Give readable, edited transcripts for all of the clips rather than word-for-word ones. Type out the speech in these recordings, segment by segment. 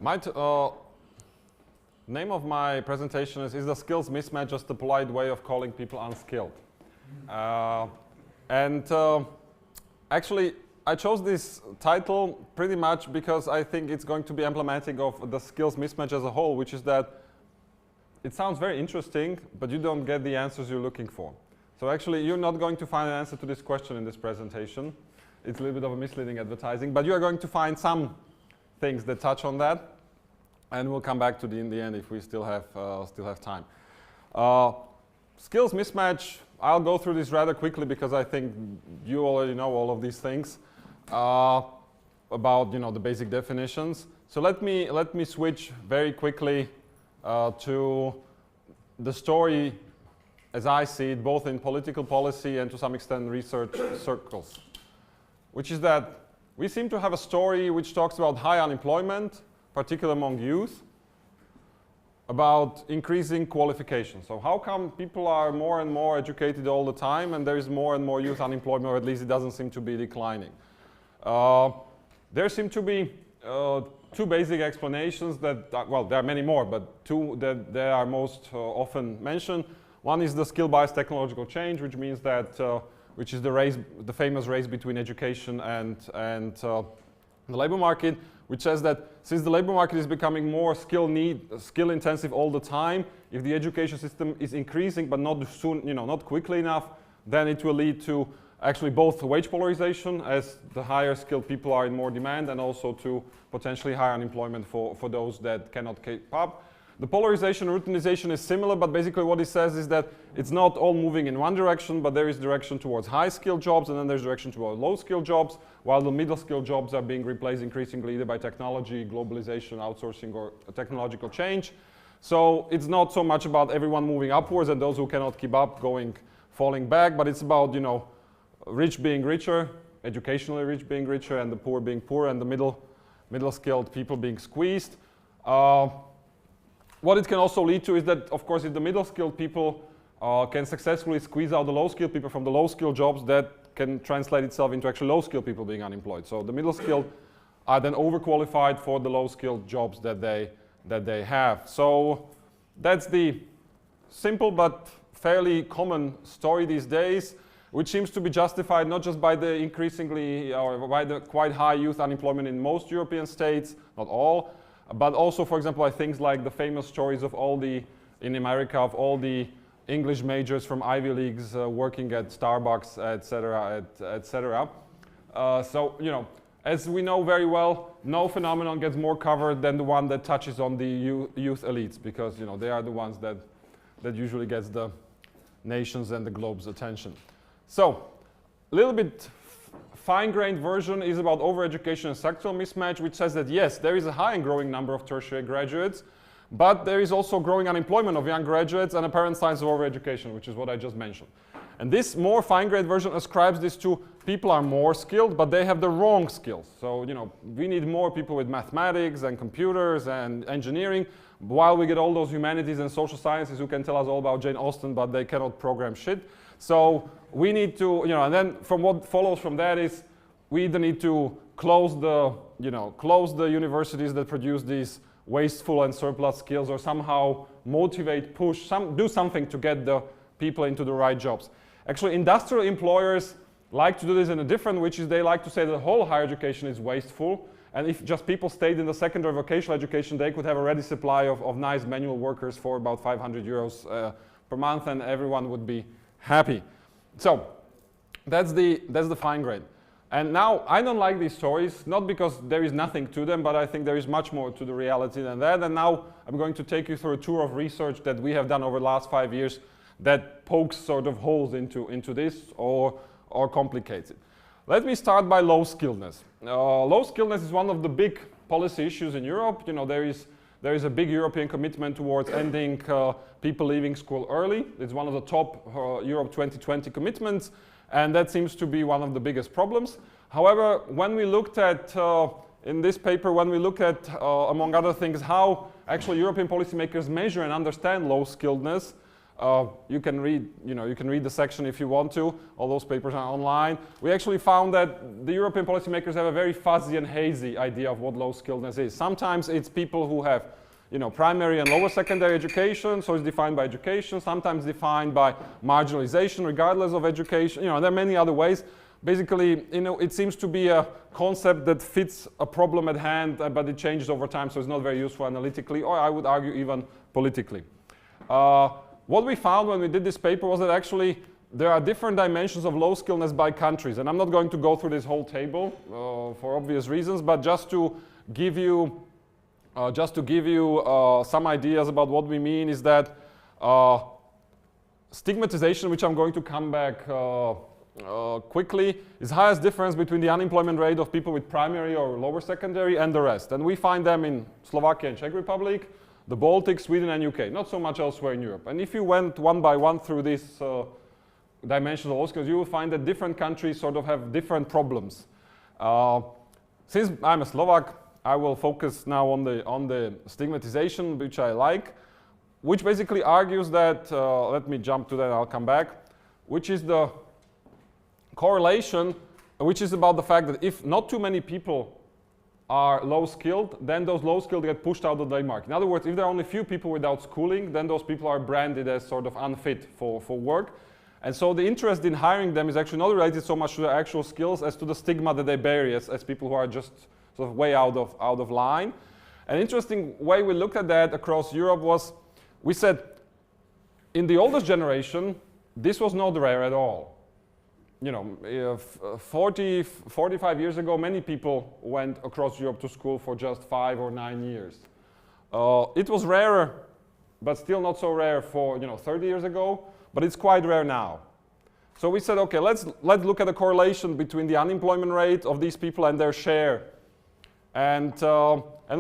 Name of my presentation is the skills mismatch just a polite way of calling people unskilled? Actually, I chose this title pretty much because I think it's going to be emblematic of the skills mismatch as a whole, which is that it sounds very interesting, but you don't get the answers you're looking for. So actually, you're not going to find an answer to this question in this presentation. It's a little bit of a misleading advertising, but you are going to find some things that touch on that, and we'll come back to in the end if we still have time. Skills mismatch, I'll go through this rather quickly because I think you already know all of these things about the basic definitions. So let me switch very quickly to the story as I see it, both in political policy and to some extent research circles, which is that we seem to have a story which talks about high unemployment, particularly among youth, about increasing qualifications. So how come people are more and more educated all the time and there is more and more youth unemployment, or at least it doesn't seem to be declining? There seem to be two basic explanations that, well, there are many more, but two that they are most often mentioned. One is the skill-biased technological change, which means that, which is the famous race between education and the labor market, which says that since the labor market is becoming more skill-intensive all the time, if the education system is increasing but not soon, not quickly enough, then it will lead to actually both wage polarization, as the higher skilled people are in more demand, and also to potentially higher unemployment for those that cannot keep up. The polarization routinization is similar, but basically what it says is that it's not all moving in one direction, but there is direction towards high-skilled jobs, and then there's direction towards low-skilled jobs, while the middle-skilled jobs are being replaced increasingly either by technology, globalization, outsourcing, or technological change. So it's not so much about everyone moving upwards and those who cannot keep up falling back, but it's about, rich being richer, educationally rich being richer, and the poor being poor, and the middle-skilled people being squeezed. What it can also lead to is that, of course, if the middle-skilled people can successfully squeeze out the low-skilled people from the low-skilled jobs, that can translate itself into actually low-skilled people being unemployed. So the middle-skilled are then overqualified for the low-skilled jobs that they have. So that's the simple but fairly common story these days, which seems to be justified not just by the increasingly or by the quite high youth unemployment in most European states, not all, but also, for example, by things like the famous stories of in America, of all the English majors from Ivy Leagues working at Starbucks, et cetera. So, as we know very well, no phenomenon gets more covered than the one that touches on the youth elites, because, they are the ones that usually gets the nations and the globe's attention. So, a little bit fine-grained version is about overeducation and sectoral mismatch, which says that yes, there is a high and growing number of tertiary graduates, but there is also growing unemployment of young graduates and apparent signs of overeducation, which is what I just mentioned. And this more fine-grained version ascribes this to people are more skilled, but they have the wrong skills. So, we need more people with mathematics and computers and engineering, while we get all those humanities and social sciences who can tell us all about Jane Austen, but they cannot program shit. So we need to, and then from what follows from that is we either need to close the universities that produce these wasteful and surplus skills, or somehow motivate, push, do something to get the people into the right jobs. Actually, industrial employers like to do this in a different, which is they like to say that the whole higher education is wasteful, and if just people stayed in the secondary vocational education, they could have a ready supply of nice manual workers for about 500 euros per month, and everyone would be happy. So that's the fine grain. And now I don't like these stories, not because there is nothing to them, but I think there is much more to the reality than that. And now I'm going to take you through a tour of research that we have done over the last 5 years that pokes sort of holes into this or complicates it. Let me start by low skilledness. Low skilledness is one of the big policy issues in Europe. There is a big European commitment towards ending people leaving school early. It's one of the top Europe 2020 commitments, and that seems to be one of the biggest problems. However, when we looked at, in this paper, among other things, how actually European policymakers measure and understand low skilledness, You can read the section if you want to. All those papers are online. We actually found that the European policymakers have a very fuzzy and hazy idea of what low-skilledness is. Sometimes it's people who have, primary and lower secondary education, so it's defined by education. Sometimes defined by marginalization, regardless of education. There are many other ways. Basically, it seems to be a concept that fits a problem at hand, but it changes over time, so it's not very useful analytically, or I would argue even politically. What we found when we did this paper was that actually there are different dimensions of low-skilledness by countries, and I'm not going to go through this whole table for obvious reasons, but just to give you some ideas about what we mean is that stigmatization, which I'm going to come back quickly, is highest difference between the unemployment rate of people with primary or lower secondary and the rest. And we find them in Slovakia and Czech Republic, the Baltics, Sweden and UK, not so much elsewhere in Europe. And if you went one by one through these dimensions of low skills, you will find that different countries sort of have different problems. Since I'm a Slovak, I will focus now on the stigmatization, which I like, which basically argues that, let me jump to that and I'll come back, which is the correlation, which is about the fact that if not too many people are low-skilled, then those low-skilled get pushed out of the labor market. In other words, if there are only few people without schooling, then those people are branded as sort of unfit for work. And so the interest in hiring them is actually not related so much to their actual skills as to the stigma that they bear as people who are just sort of way out of line. An interesting way we looked at that across Europe was, we said, in the oldest generation, this was not rare at all. 45 years ago, many people went across Europe to school for just 5 or 9 years. It was rarer, but still not so rare for 30 years ago, but it's quite rare now. So we said, okay, let's look at the correlation between the unemployment rate of these people and their share. And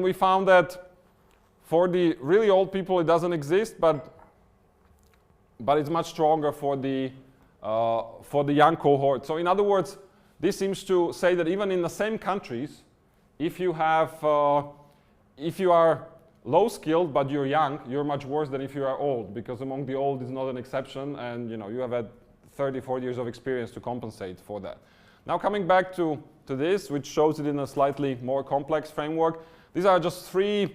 we found that for the really old people, it doesn't exist, but it's much stronger for the young cohort. So in other words, this seems to say that even in the same countries, if you are low-skilled but you're young, you're much worse than if you are old, because among the old is not an exception, and you have had 30, 40 years of experience to compensate for that. Now coming back to this, which shows it in a slightly more complex framework, these are just three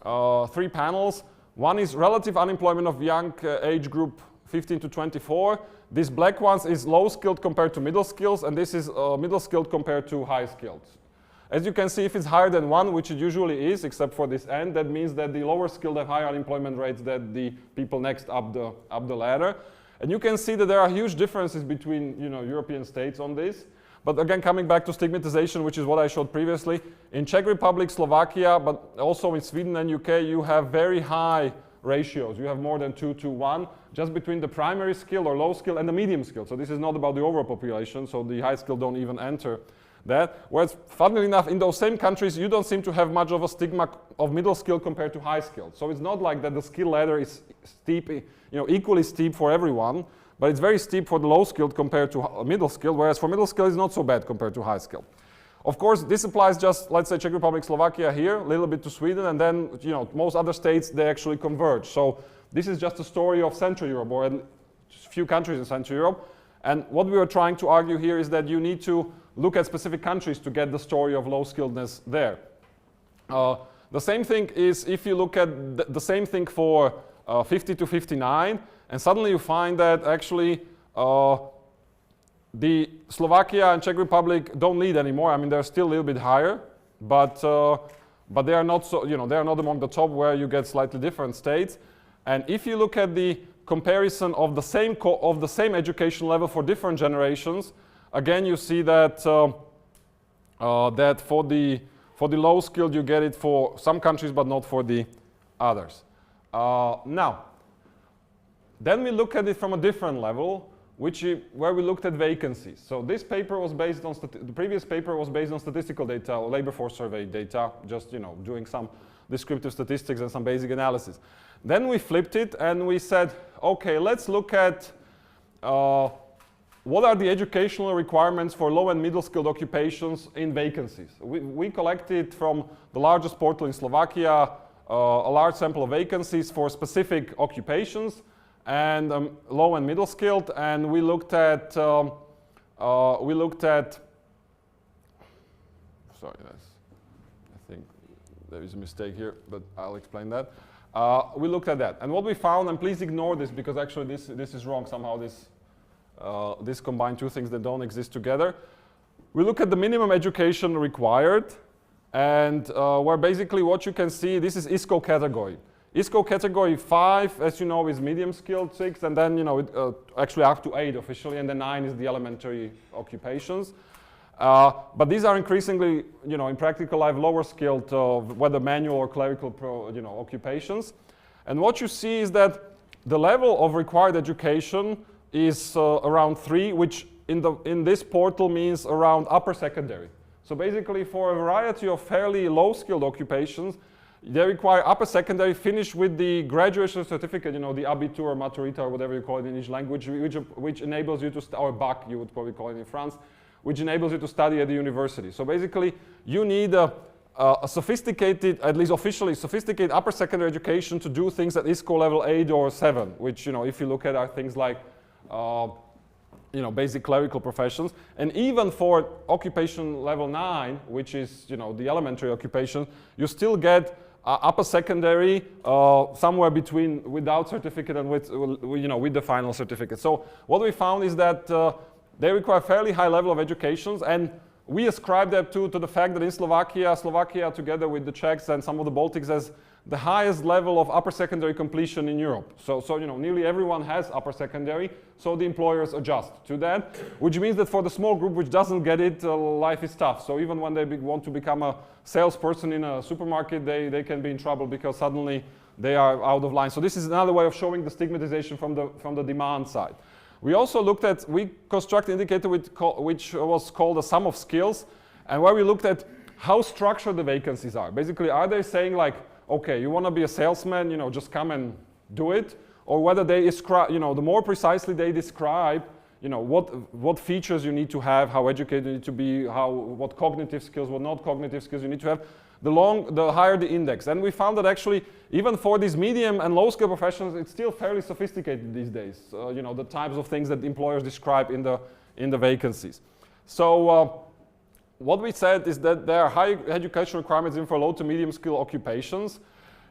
panels. One is relative unemployment of young age group 15 to 24. This black one is low-skilled compared to middle skills, and this is middle-skilled compared to high-skilled. As you can see, if it's higher than 1, which it usually is, except for this end, that means that the lower-skilled have higher unemployment rates than the people next up the ladder. And you can see that there are huge differences between European states on this. But again, coming back to stigmatization, which is what I showed previously, in Czech Republic, Slovakia, but also in Sweden and UK, you have very high ratios. You have more than 2 to 1, just between the primary skill or low skill and the medium skill. So this is not about the overall population, so the high skill don't even enter that. Whereas, funnily enough, in those same countries, you don't seem to have much of a stigma of middle skill compared to high skill. So it's not like that the skill ladder is steep, equally steep for everyone, but it's very steep for the low skilled compared to middle skilled, whereas for middle skill it's not so bad compared to high skilled. Of course, this applies just, let's say, Czech Republic, Slovakia here, a little bit to Sweden, and then, most other states, they actually converge. So this is just a story of Central Europe, or a few countries in Central Europe. And what we are trying to argue here is that you need to look at specific countries to get the story of low-skilledness there. The same thing is if you look at the same thing for 50 to 59, and suddenly you find that actually the Slovakia and Czech Republic don't lead anymore. I mean, they're still a little bit higher, but they are not so, they are not among the top where you get slightly different states. And if you look at the comparison of the same education level for different generations, again you see that that for the low skilled you get it for some countries, but not for the others. Now, then we look at it from a different level, where we looked at vacancies. So this paper was based on, the previous paper was based on statistical data, labor force survey data, just doing some descriptive statistics and some basic analysis. Then we flipped it and we said, okay, let's look at what are the educational requirements for low and middle skilled occupations in vacancies. We collected from the largest portal in Slovakia a large sample of vacancies for specific occupations. and low and middle skilled, and we looked at sorry, I think there is a mistake here, but I'll explain that. We looked at that, and what we found, and please ignore this because actually this is wrong somehow. This combined two things that don't exist together. We look at the minimum education required, and where basically what you can see, this is ISCO category. ISCO category 5, as you know, is medium skilled 6, and then actually up to 8 officially, and then 9 is the elementary occupations. But these are increasingly, in practical life, lower skilled, whether manual or clerical, occupations. And what you see is that the level of required education is around 3, which in this portal means around upper secondary. So basically, for a variety of fairly low-skilled occupations, they require upper secondary, finish with the graduation certificate, the Abitur or Maturita or whatever you call it in each language, which enables you to, or BAC, you would probably call it in France, which enables you to study at the university. So basically, you need a sophisticated, at least officially sophisticated upper secondary education to do things at ISCO level 8 or 7, which, if you look at are things like, basic clerical professions. And even for occupation level 9, which is, the elementary occupation, you still get upper secondary somewhere between without certificate and with the final certificate. So what we found is that they require fairly high level of educations, and we ascribe that to the fact that in Slovakia together with the Czechs and some of the Baltics has the highest level of upper secondary completion in Europe. So nearly everyone has upper secondary, so the employers adjust to that, which means that for the small group which doesn't get it, life is tough. So even when they want to become a salesperson in a supermarket, they can be in trouble because suddenly they are out of line. So this is another way of showing the stigmatization from the demand side. We also looked at, we constructed an indicator which was called a sum of skills, and where we looked at how structured the vacancies are. Basically, are they saying like, okay, you want to be a salesman, just come and do it, or whether they describe, the more precisely they describe, what features you need to have, how educated you need to be, what cognitive skills, what not cognitive skills you need to have, the higher the index. And we found that actually, even for these medium and low skill professionals, it's still fairly sophisticated these days. The types of things that employers describe in the vacancies. So what we said is that there are high education requirements even for low to medium skill occupations.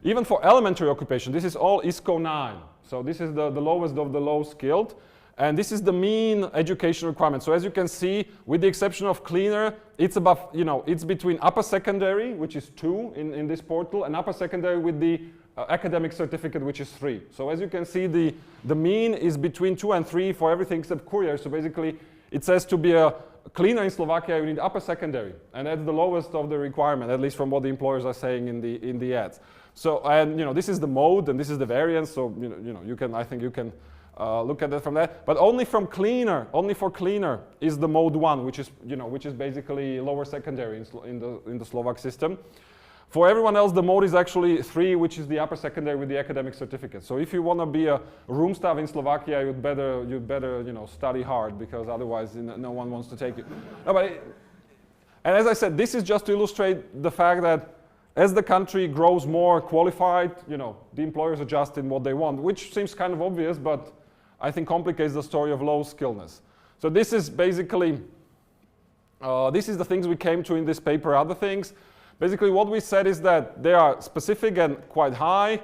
Even for elementary occupation, this is all ISCO 9. So this is the lowest of the low skilled. And this is the mean education requirement. So as you can see, with the exception of cleaner, it's above, it's between upper secondary, which is 2 in this portal, and upper secondary with the academic certificate, which is 3. So as you can see, the mean is between 2 and 3 for everything except courier. So basically, it says to be a cleaner in Slovakia, you need upper secondary. And that's the lowest of the requirement, at least from what the employers are saying in the ads. So, and this is the mode, and this is the variance. So, I think you can look at it from that, but only for cleaner is the mode 1, which is basically lower secondary in the Slovak system. For everyone else, the mode is actually 3, which is the upper secondary with the academic certificate. So if you want to be a room staff in Slovakia, you'd better study hard, because otherwise no one wants to take you. And as I said, this is just to illustrate the fact that as the country grows more qualified, the employers adjust in what they want, which seems kind of obvious, but I think complicates the story of low skillness. So this is basically, this is the things we came to in this paper, other things. Basically what we said is that they are specific and quite high.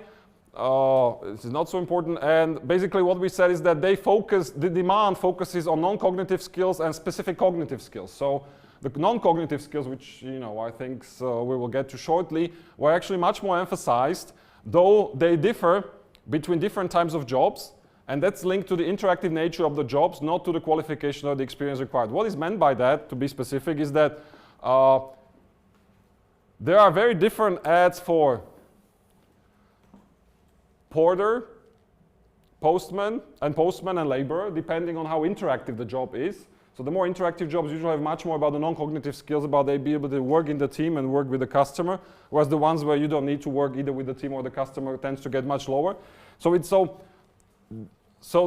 This is not so important. And basically what we said is that the demand focuses on non-cognitive skills and specific cognitive skills. So the non-cognitive skills, which I think we will get to shortly, were actually much more emphasized, though they differ between different types of jobs. And that's linked to the interactive nature of the jobs, not to the qualification or the experience required. What is meant by that, to be specific, is that there are very different ads for porter, postman and laborer, depending on how interactive the job is. So the more interactive jobs usually have much more about the non-cognitive skills, about they be able to work in the team and work with the customer, whereas the ones where you don't need to work either with the team or the customer tends to get much lower. So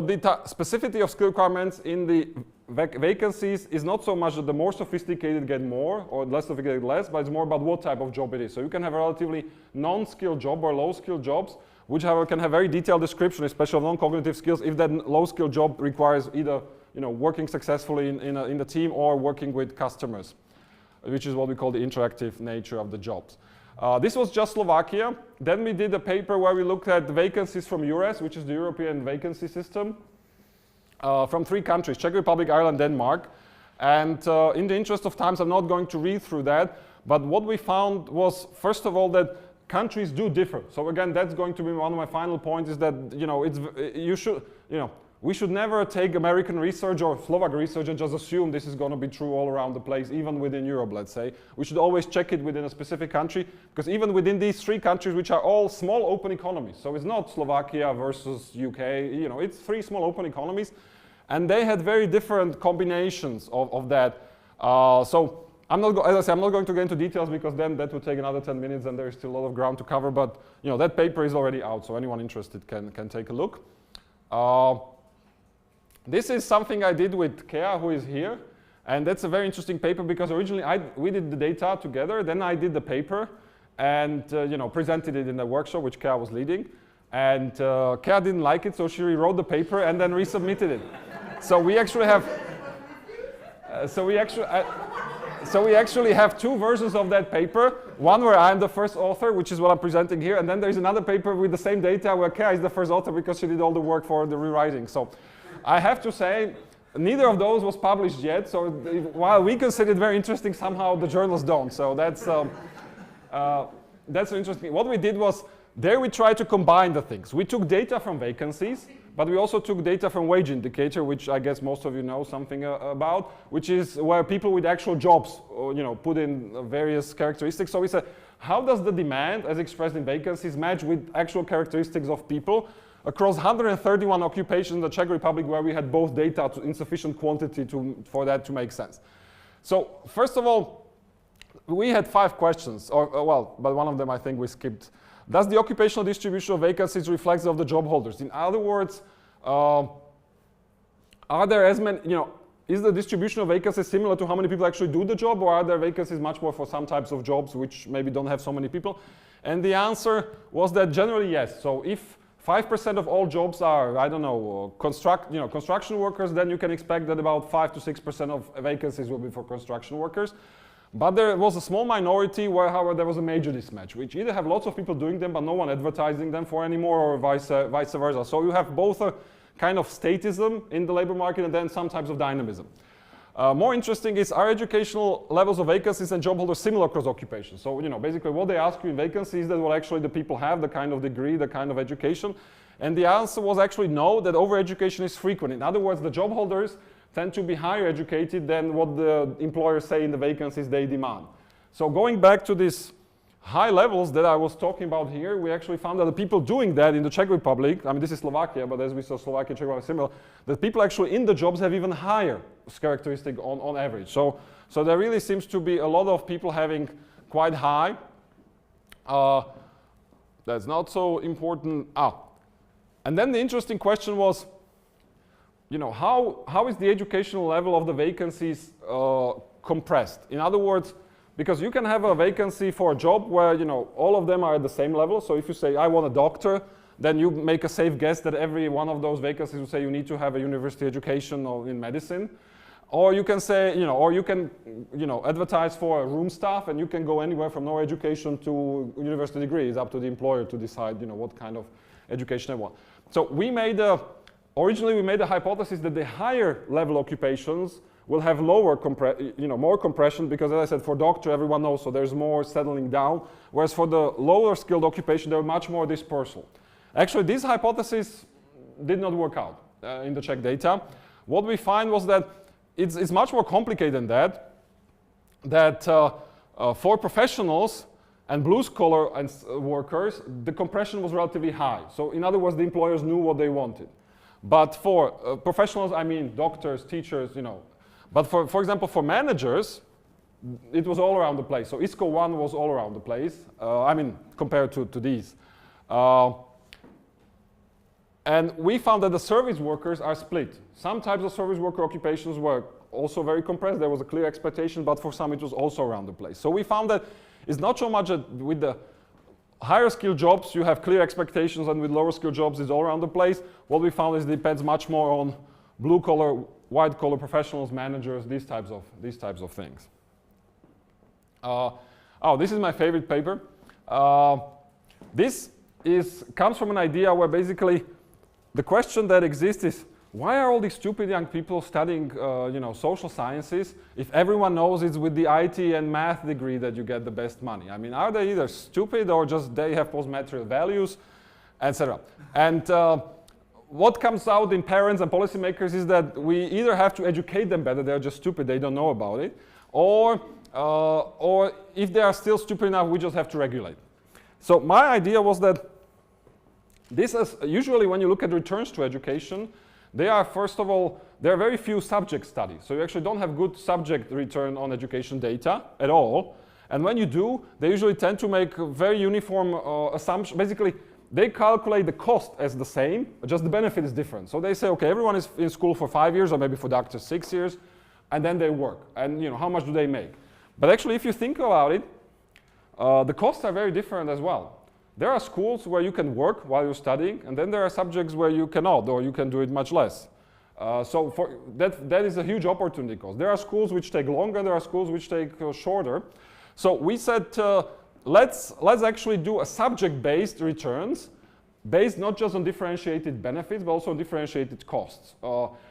the specificity of skill requirements in the vacancies is not so much that the more sophisticated get more or less sophisticated less, but it's more about what type of job it is. So you can have a relatively non-skilled job or low-skilled jobs which however can have very detailed description, especially of non-cognitive skills, if that low-skill job requires either working successfully in the team or working with customers, which is what we call the interactive nature of the jobs. This was just Slovakia. Then we did a paper where we looked at the vacancies from EURES, which is the European vacancy system, from 3 countries, Czech Republic, Ireland, Denmark. And in the interest of time, I'm not going to read through that. But what we found was, first of all, that countries do differ. So again, that's going to be one of my final points, is that we should never take American research or Slovak research and just assume this is going to be true all around the place, even within Europe, let's say. We should always check it within a specific country, because even within these 3 countries, which are all small open economies, so it's not Slovakia versus UK, it's 3 small open economies, and they had very different combinations of that. So as I say, I'm not going to get into details, because then that would take another 10 minutes and there is still a lot of ground to cover, but that paper is already out, so anyone interested can take a look. This is something I did with Kea, who is here, and that's a very interesting paper, because originally we did the data together, then I did the paper and presented it in the workshop which Kea was leading, and Kea didn't like it, so she rewrote the paper and then resubmitted it. So we actually have we actually have 2 versions of that paper. One where I'm the first author, which is what I'm presenting here, and then there's another paper with the same data where Kea is the first author because she did all the work for the rewriting. So I have to say, neither of those was published yet, so while we consider it very interesting, somehow the journals don't. So that's interesting. What we did was, there we tried to combine the things. We took data from vacancies, but we also took data from wage indicator, which I guess most of you know something about, which is where people with actual jobs put in various characteristics. So we said, how does the demand, as expressed in vacancies, match with actual characteristics of people across 131 occupations in the Czech Republic, where we had both data in sufficient quantity for that to make sense. So first of all, we had 5 questions, but one of them I think we skipped. Does the occupational distribution of vacancies reflect of the job holders? In other words, are there as many, is the distribution of vacancies similar to how many people actually do the job, or are there vacancies much more for some types of jobs which maybe don't have so many people? And the answer was that generally yes. So if 5% of all jobs are, I don't know, construction workers, then you can expect that about 5 to 6% of vacancies will be for construction workers. But there was a small minority where, however, there was a major mismatch, which either have lots of people doing them but no one advertising them for anymore, or vice versa. So you have both a kind of statism in the labor market and then some types of dynamism. More interesting is, are educational levels of vacancies and job holders similar across occupations? So, basically what they ask you in vacancies is that what actually the people have, the kind of degree, the kind of education. And the answer was actually no, that overeducation is frequent. In other words, the job holders tend to be higher educated than what the employers say in the vacancies they demand. So going back to these high levels that I was talking about here, we actually found that the people doing that in the Czech Republic, I mean this is Slovakia, but as we saw Slovakia and Czech Republic similar, that people actually in the jobs have even higher characteristic on average. So there really seems to be a lot of people having quite high. That's not so important. And then the interesting question was, how is the educational level of the vacancies compressed? In other words, because you can have a vacancy for a job where all of them are at the same level. So if you say I want a doctor, then you make a safe guess that every one of those vacancies will say you need to have a university education or in medicine. Or you can say, or you can advertise for a room staff, and you can go anywhere from no education to university degree. It's up to the employer to decide what kind of education they want. So originally we made a hypothesis that the higher level occupations will have lower more compression, because as I said, for doctor everyone knows, so there's more settling down, whereas for the lower skilled occupation there are much more dispersal. Actually, this hypothesis did not work out in the Czech data. What we find was that it's much more complicated than that. That for professionals and blue-collar workers, the compression was relatively high. So in other words, the employers knew what they wanted. But for professionals, I mean doctors, teachers, But for example, for managers, it was all around the place. So ISCO 1 was all around the place, compared to these. And we found that the service workers are split. Some types of service worker occupations were also very compressed. There was a clear expectation, but for some it was also around the place. So we found that it's not so much with the higher skill jobs, you have clear expectations, and with lower skill jobs, it's all around the place. What we found is it depends much more on blue collar, white collar professionals, managers, these types of things. Oh, this is my favorite paper. This comes from an idea where basically the question that exists is, why are all these stupid young people studying social sciences if everyone knows it's with the IT and math degree that you get the best money? I mean, are they either stupid or just they have post-material values, etc.? And what comes out in parents and policymakers is that we either have to educate them better, they're just stupid, they don't know about it, or if they are still stupid enough, we just have to regulate. So my idea was that this is usually when you look at returns to education, they are, first of all, there are very few subject studies. So you actually don't have good subject return on education data at all. And when you do, they usually tend to make very uniform assumptions. Basically, they calculate the cost as the same, just the benefit is different. So they say, okay, everyone is in school for 5 years, or maybe for doctors 6 years, and then they work. And how much do they make? But actually, if you think about it, the costs are very different as well. There are schools where you can work while you're studying, and then there are subjects where you cannot, or you can do it much less. So for that is a huge opportunity cost. There are schools which take longer, there are schools which take shorter. So we said, let's actually do a subject-based returns, based not just on differentiated benefits, but also on differentiated costs.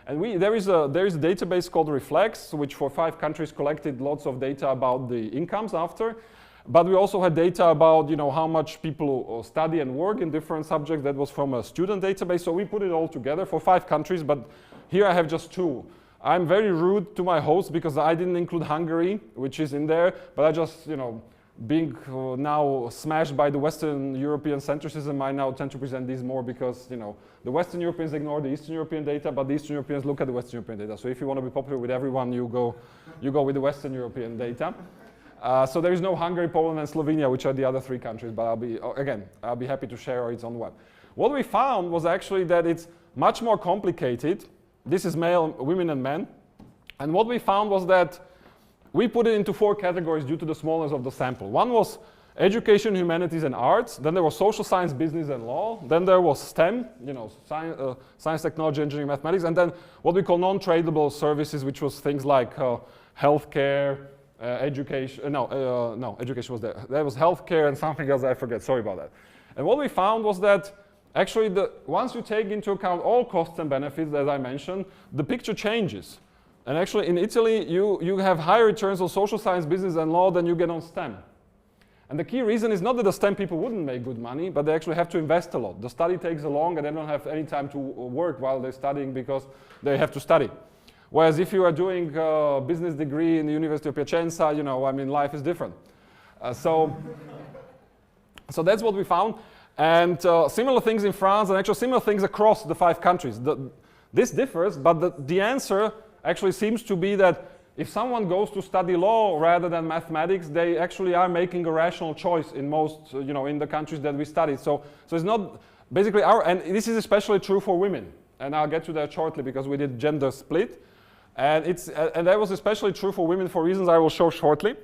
And there is a database called Reflex, which for 5 countries collected lots of data about the incomes after. But we also had data about how much people study and work in different subjects. That was from a student database. So we put it all together for 5 countries, but here I have just 2. I'm very rude to my host because I didn't include Hungary, which is in there, but I just, being now smashed by the Western European centricism, I now tend to present these more because, the Western Europeans ignore the Eastern European data, but the Eastern Europeans look at the Western European data. So if you want to be popular with everyone, you go with the Western European data. So there is no Hungary, Poland, and Slovenia, which are the other 3 countries, but I'll be happy to share it's on the web. What we found was actually that it's much more complicated. This is male, women, and men. And what we found was that we put it into 4 categories due to the smallness of the sample. One was education, humanities, and arts. Then there was social science, business, and law. Then there was STEM, science, technology, engineering, mathematics. And then what we call non-tradable services, which was things like healthcare, education. Education was there. There was healthcare and something else I forget. Sorry about that. And what we found was that actually once you take into account all costs and benefits, as I mentioned, the picture changes. And actually in Italy, you have higher returns on social science, business, and law than you get on STEM. And the key reason is not that the STEM people wouldn't make good money, but they actually have to invest a lot. The study takes long, and they don't have any time to work while they're studying because they have to study. Whereas if you are doing a business degree in the University of Piacenza, life is different. So that's what we found. And similar things in France, and actually similar things across the 5 countries. This differs, but the answer actually seems to be that if someone goes to study law rather than mathematics, they actually are making a rational choice in most, in the countries that we studied. So it's not basically and this is especially true for women. And I'll get to that shortly because we did gender split. And that was especially true for women for reasons I will show shortly.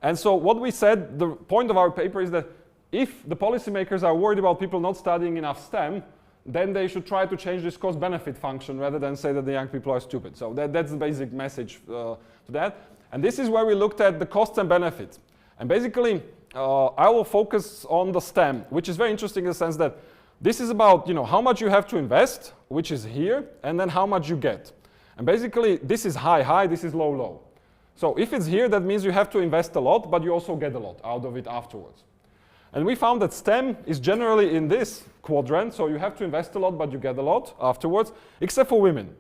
And so what we said, the point of our paper is that if the policymakers are worried about people not studying enough STEM, then they should try to change this cost-benefit function rather than say that the young people are stupid. So that's the basic message to that. And this is where we looked at the costs and benefits. And basically, I will focus on the STEM, which is very interesting in the sense that this is about how much you have to invest, which is here, and then how much you get. And basically, this is high, this is low. So if it's here, that means you have to invest a lot, but you also get a lot out of it afterwards. And we found that STEM is generally in this quadrant, so you have to invest a lot, but you get a lot afterwards, except for women.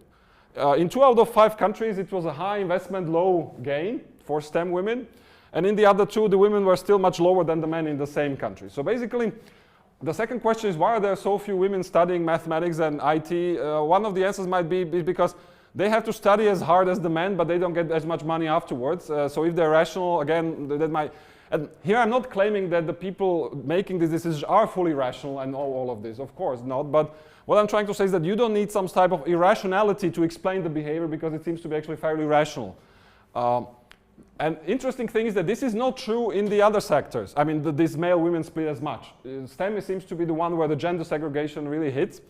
In 2 out of 5 countries, it was a high investment, low gain for STEM women. And in the other 2, the women were still much lower than the men in the same country. So basically, the second question is, why are there so few women studying mathematics and IT? One of the answers might be because they have to study as hard as the men, but they don't get as much money afterwards. So if they're rational, again, that might... And here I'm not claiming that the people making these decisions are fully rational and know all of this, of course not. But what I'm trying to say is that you don't need some type of irrationality to explain the behavior because it seems to be actually fairly rational. And interesting thing is that this is not true in the other sectors. I mean, this male-women split as much. STEM seems to be the one where the gender segregation really hits.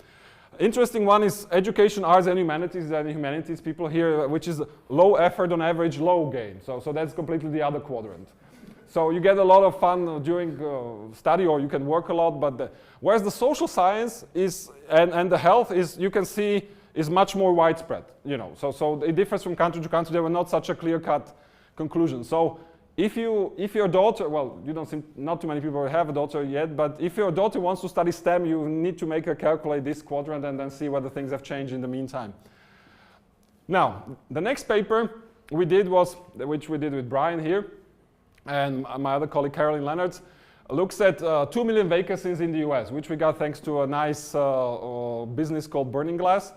Interesting one is education, arts, and humanities people here, which is low effort on average, low gain. So that's completely the other quadrant. So you get a lot of fun during study, or you can work a lot, but whereas the social science is, and the health is, you can see, is much more widespread. You know, so it differs from country to country. There were not such a clear-cut conclusion. So if your daughter, well, you don't seem, not too many people have a daughter yet, but if your daughter wants to study STEM, you need to make her calculate this quadrant and then see whether things have changed in the meantime. Now, the next paper we did was, which we did with Brian here, and my other colleague Caroline Leonard, looks at 2 million vacancies in the US, which we got thanks to a nice business called Burning Glass.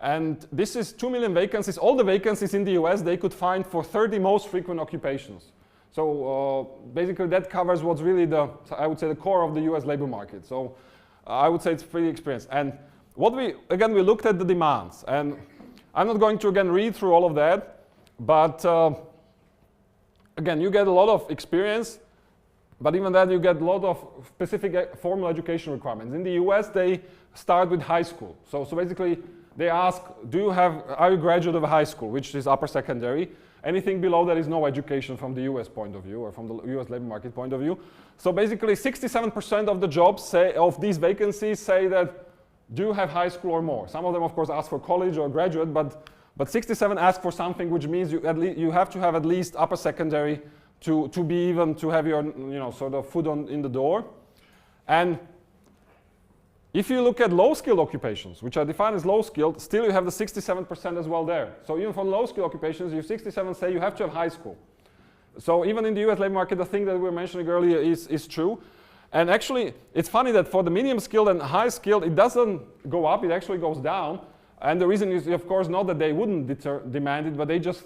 And this is 2 million vacancies. All the vacancies in the US they could find for 30 most frequent occupations. So basically that covers what's really I would say the core of the US labor market. So I would say it's pretty experienced. And what we looked at the demands. And I'm not going to again read through all of that, but again, you get a lot of experience, but even that you get a lot of specific formal education requirements. In the US, they start with high school. So basically, they ask, are you a graduate of a high school, which is upper secondary? Anything below that is no education from the US point of view, or from the US labor market point of view. So basically, 67% of the jobs of these vacancies say that, do you have high school or more? Some of them, of course, ask for college or graduate, but 67 ask for something, which means you have to have at least upper secondary to have your sort of foot in the door. And if you look at low-skilled occupations, which are defined as low-skilled, still you have the 67% as well there. So even for low-skilled occupations, you 67 say you have to have high school. So even in the US labor market, the thing that we were mentioning earlier is true. And actually, it's funny that for the medium-skilled and high-skilled, it doesn't go up, it actually goes down. And the reason is, of course, not that they wouldn't demand it, but they just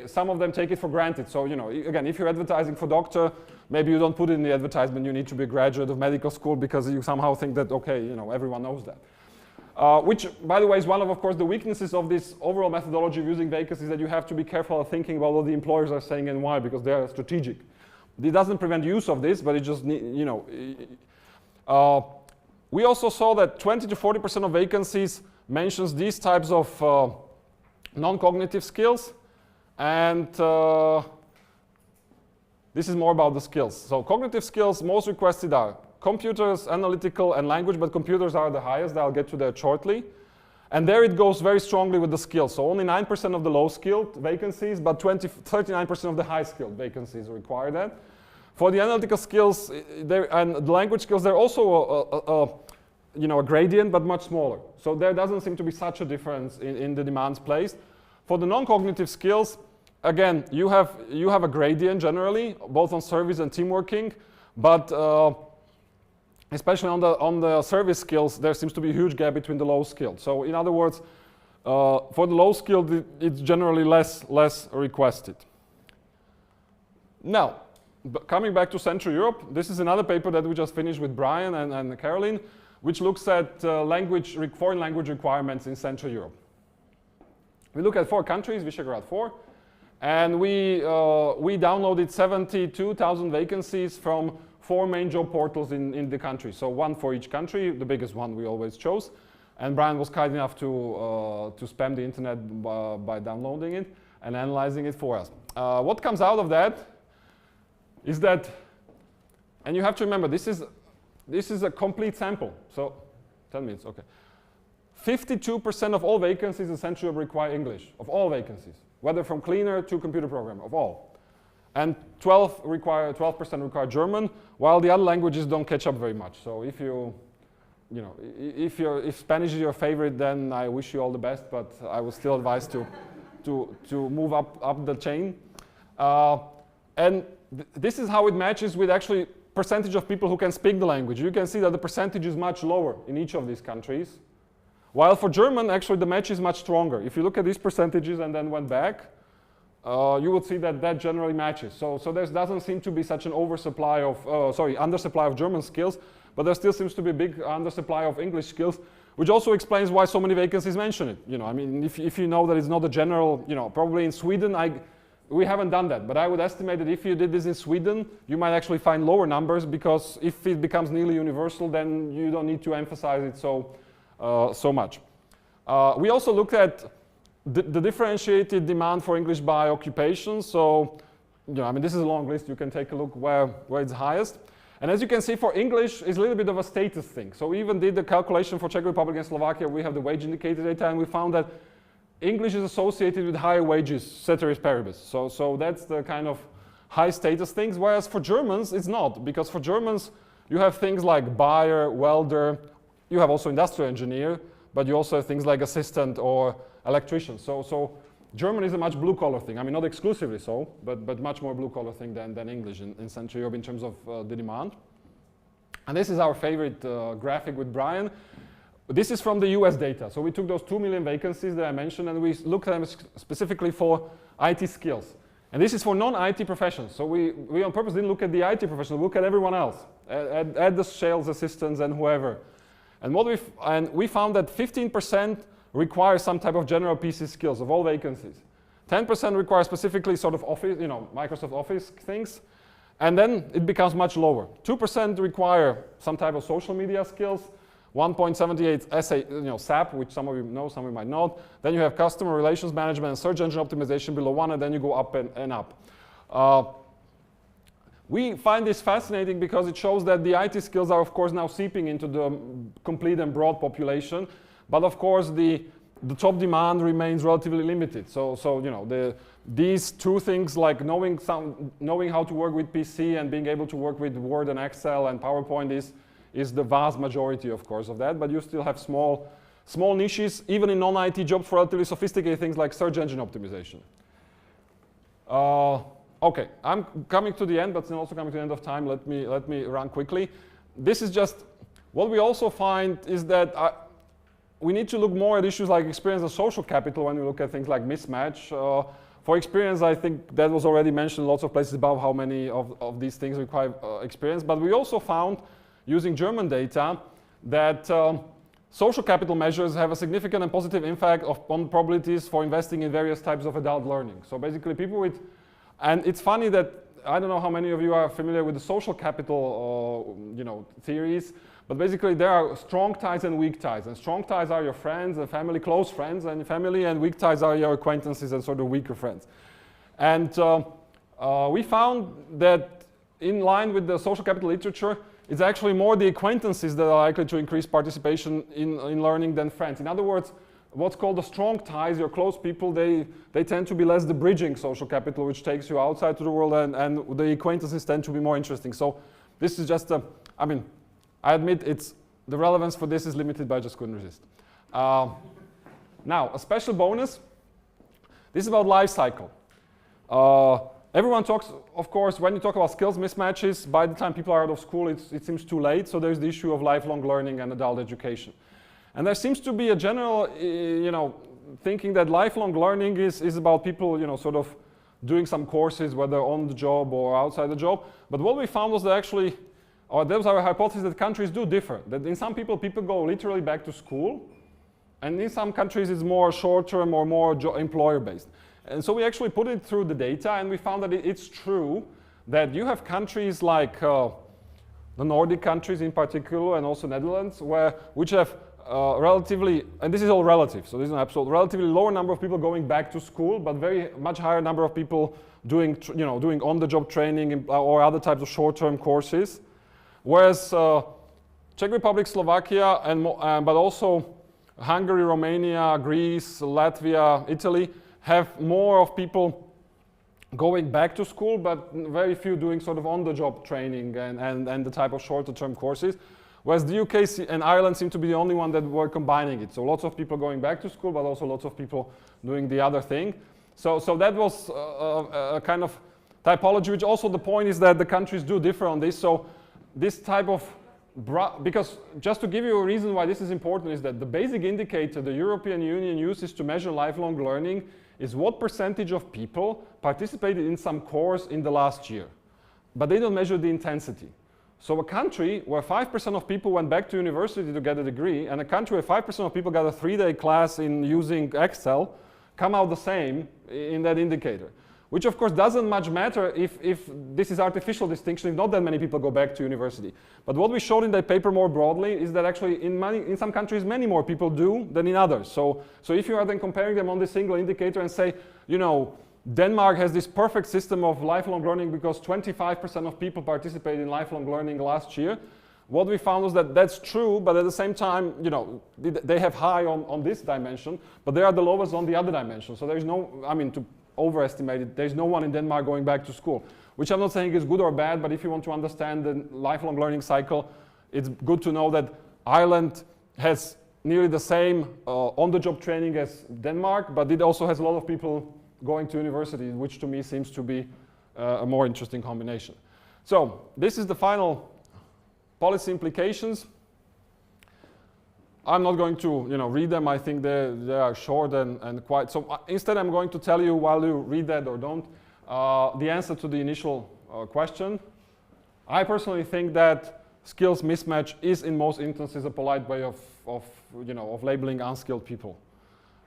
some of them take it for granted. So, again, if you're advertising for doctor, maybe you don't put it in the advertisement, you need to be a graduate of medical school because you somehow think that, okay, everyone knows that. Which, by the way, is one of course, the weaknesses of this overall methodology of using vacancies, that you have to be careful of thinking about what the employers are saying and why, because they are strategic. It doesn't prevent use of this, but it just, we also saw that 20 to 40% of vacancies mentions these types of non-cognitive skills, and this is more about the skills. So cognitive skills, most requested are computers, analytical, and language, but computers are the highest. I'll get to that shortly. And there it goes very strongly with the skills. So only 9% of the low-skilled vacancies, but 39% of the high-skilled vacancies require that. For the analytical skills and the language skills, they're also a gradient, but much smaller. So there doesn't seem to be such a difference in the demands placed. For the non-cognitive skills, again, you have a gradient generally, both on service and team working, but especially on the service skills, there seems to be a huge gap between the low skilled. So in other words, for the low skilled, it's generally less requested. Now, coming back to Central Europe, this is another paper that we just finished with Brian and Caroline, which looks at foreign language requirements in Central Europe. We look at 4 countries, Visegrad 4, and we downloaded 72,000 vacancies from 4 main job portals in the country. So 1 for each country, the biggest one we always chose. And Brian was kind enough to spam the internet by downloading it and analyzing it for us. What comes out of that is that, and you have to remember, this is a complete sample. So 10 minutes, okay. 52% of all vacancies in Central Europe require English, of all vacancies, whether from cleaner to computer programmer, of all. And 12% require German, while the other languages don't catch up very much. So if if Spanish is your favorite, then I wish you all the best, but I would still advise to move up the chain. And this is how it matches with actually percentage of people who can speak the language. You can see that the percentage is much lower in each of these countries. While for German, actually the match is much stronger. If you look at these percentages and then went back, you would see that generally matches. So there doesn't seem to be such an undersupply of German skills, but there still seems to be a big undersupply of English skills, which also explains why so many vacancies mention it. I mean, if you know that it's not a general, probably in Sweden, we haven't done that, but I would estimate that if you did this in Sweden, you might actually find lower numbers, because if it becomes nearly universal, then you don't need to emphasize it so much. We also looked at the differentiated demand for English by occupation. So, I mean, this is a long list. You can take a look where it's highest. And as you can see, for English, it's a little bit of a status thing. So we even did the calculation for Czech Republic and Slovakia. We have the wage indicator data, and we found that English is associated with higher wages, ceteris paribus. So that's the kind of high status things, whereas for Germans, it's not. Because for Germans, you have things like buyer, welder, you have also industrial engineer, but you also have things like assistant or electrician. So German is a much blue-collar thing. I mean, not exclusively so, but much more blue-collar thing than English in Central Europe in terms of the demand. And this is our favorite graphic with Brian. This is from the US data. So we took those 2 million vacancies that I mentioned, and we looked at them specifically for IT skills. And this is for non-IT professions. So we on purpose didn't look at the IT professionals, look at everyone else, at the sales assistants and whoever. And we found that 15% require some type of general PC skills of all vacancies. 10% require specifically sort of Office, Microsoft Office things. And then it becomes much lower. 2% require some type of social media skills. 1.78 SAP, which some of you know, some of you might not. Then you have customer relations management and search engine optimization below 1, and then you go up and up. We find this fascinating because it shows that the IT skills are, of course, now seeping into the complete and broad population. But of course, the top demand remains relatively limited. So these two things, like knowing how to work with PC and being able to work with Word and Excel and PowerPoint, is the vast majority, of course, of that. But you still have small niches, even in non-IT jobs, for relatively sophisticated things like search engine optimization. Okay, I'm coming to the end, but also coming to the end of time. Let me run quickly. This is just what we also find is that we need to look more at issues like experience and social capital when we look at things like mismatch. For experience, I think that was already mentioned in lots of places about how many of these things require experience. But we also found, using German data, that social capital measures have a significant and positive impact on probabilities for investing in various types of adult learning. So basically people with, and it's funny that, I don't know how many of you are familiar with the social capital theories, but basically there are strong ties and weak ties. And strong ties are your friends and family, close friends and family, and weak ties are your acquaintances and sort of weaker friends. And we found that in line with the social capital literature, it's actually more the acquaintances that are likely to increase participation in learning than friends. In other words, what's called the strong ties, your close people, they tend to be less the bridging social capital, which takes you outside to the world, and the acquaintances tend to be more interesting. So this is just I admit the relevance for this is limited, but I just couldn't resist. Now, a special bonus. This is about life cycle. Everyone talks, of course, when you talk about skills mismatches, by the time people are out of school, it seems too late. So there's the issue of lifelong learning and adult education. And there seems to be a general, thinking that lifelong learning is about people, sort of doing some courses, whether on the job or outside the job. But what we found was that actually, or that was our hypothesis, that countries do differ. That in some people go literally back to school. And in some countries, it's more short-term or more employer-based. And so we actually put it through the data, and we found that it's true that you have countries like the Nordic countries in particular, and also Netherlands, which have relatively, and this is all relative, so this is an absolute, relatively lower number of people going back to school, but very much higher number of people doing on-the-job training or other types of short-term courses. Whereas Czech Republic, Slovakia, but also Hungary, Romania, Greece, Latvia, Italy have more of people going back to school, but very few doing sort of on-the-job training and the type of shorter-term courses. Whereas the UK and Ireland seem to be the only one that were combining it. So lots of people going back to school, but also lots of people doing the other thing. So that was a kind of typology, which also the point is that the countries do differ on this. So this type of, because just to give you a reason why this is important is that the basic indicator the European Union uses to measure lifelong learning is what percentage of people participated in some course in the last year. But they don't measure the intensity. So a country where 5% of people went back to university to get a degree, and a country where 5% of people got a 3-day class in using Excel, come out the same in that indicator. which of course doesn't much matter if this is artificial distinction, if not that many people go back to university. But what we showed in that paper more broadly is that actually in some countries many more people do than in others. So if you are then comparing them on this single indicator and say, you know, Denmark has this perfect system of lifelong learning because 25% of people participated in lifelong learning last year. What we found was that that's true, but at the same time, you know, they have high on this dimension, but they are the lowest on the other dimension. So there's no, I mean, to overestimate it, there's no one in Denmark going back to school, which I'm not saying is good or bad, but if you want to understand the lifelong learning cycle, it's good to know that Ireland has nearly the same on-the-job training as Denmark, but it also has a lot of people going to university, which to me seems to be a more interesting combination. So this is the final policy implications. I'm not going to, you know, read them. I think they are short and quite. So instead, I'm going to tell you while you read that or don't, the answer to the initial question. I personally think that skills mismatch is in most instances a polite way of labeling unskilled people.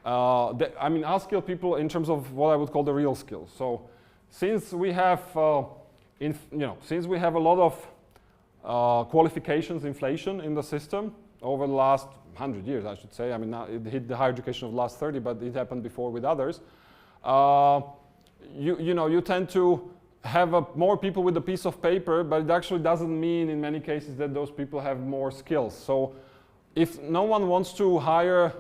I mean, unskilled people in terms of what I would call the real skills. So since we have, since we have a lot of qualifications inflation in the system over the last 100 years, I should say. I mean, it hit the higher education of the last 30, but it happened before with others. You tend to have more people with a piece of paper, but it actually doesn't mean in many cases that those people have more skills. So if no one wants to hire,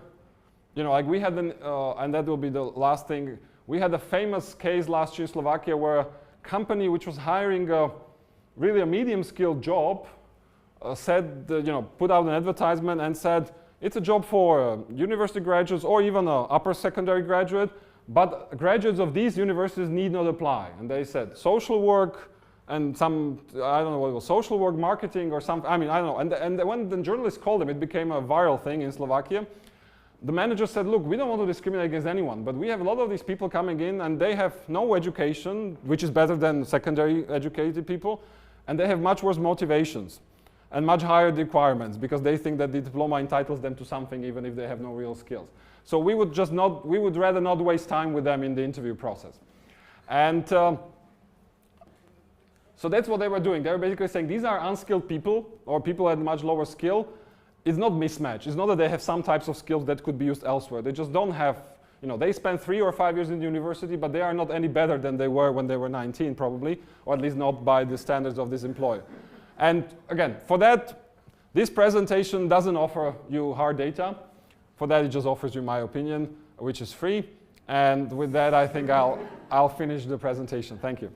you know, like we had and that will be the last thing, we had a famous case last year in Slovakia where a company which was hiring really a medium-skilled job put out an advertisement and said, it's a job for university graduates or even an upper secondary graduate, but graduates of these universities need not apply. And they said social work and some, I don't know what it was, social work, marketing or something, I mean, I don't know. And when the journalists called them, it became a viral thing in Slovakia. The manager said, look, we don't want to discriminate against anyone, but we have a lot of these people coming in and they have no education, which is better than secondary educated people, and they have much worse motivations and much higher requirements because they think that the diploma entitles them to something even if they have no real skills. So we would rather not waste time with them in the interview process. And so that's what they were doing. They were basically saying these are unskilled people or people at much lower skill. It's not mismatch. It's not that they have some types of skills that could be used elsewhere. They just don't have, you know, they spent 3 or 5 years in the university, but they are not any better than they were when they were 19 probably, or at least not by the standards of this employer. And again, for that, this presentation doesn't offer you hard data. For that, it just offers you my opinion, which is free. And with that, I think I'll finish the presentation. Thank you.